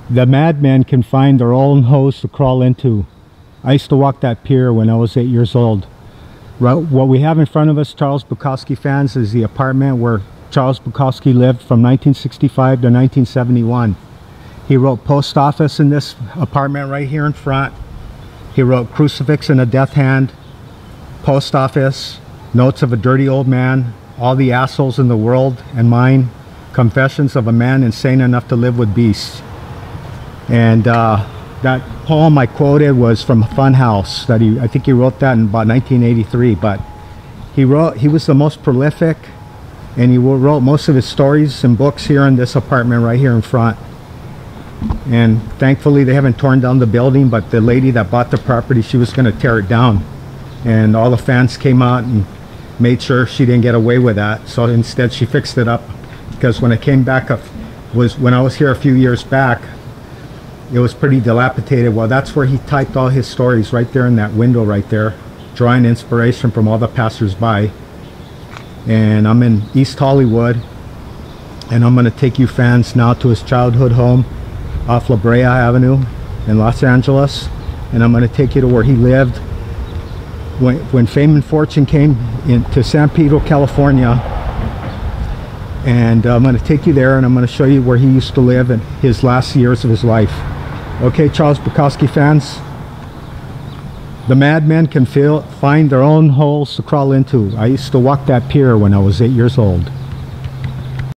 The madmen can find their own holes to crawl into. I used to walk that pier when I was 8 years old. What we have in front of us, Charles Bukowski fans, is the apartment where Charles Bukowski lived from 1965 to 1971. He wrote Post Office in this apartment right here in front. He wrote Crucifix and a Death Hand, Post Office, Notes of a Dirty Old Man, All the Assholes in the World and Mine, Confessions of a Man Insane Enough to Live with Beasts. And that poem I quoted was from Funhouse. That I think he wrote that in about 1983. But he was the most prolific, and he wrote most of his stories and books here in this apartment right here in front. And thankfully they haven't torn down the building, but the lady that bought the property, she was going to tear it down, and all the fans came out and made sure she didn't get away with that. So instead she fixed it up, because when I came back when I was here a few years back, it was pretty dilapidated. Well, that's where he typed all his stories, right there in that window right there, drawing inspiration from all the passers-by. And I'm in East Hollywood, and I'm going to take you fans now to his childhood home off La Brea Avenue in Los Angeles. And I'm going to take you to where he lived when fame and fortune came into San Pedro, California. And I'm going to take you there, and I'm going to show you where he used to live in his last years of his life. Okay, Charles Bukowski fans, the madmen can find their own holes to crawl into. I used to walk that pier when I was 8 years old.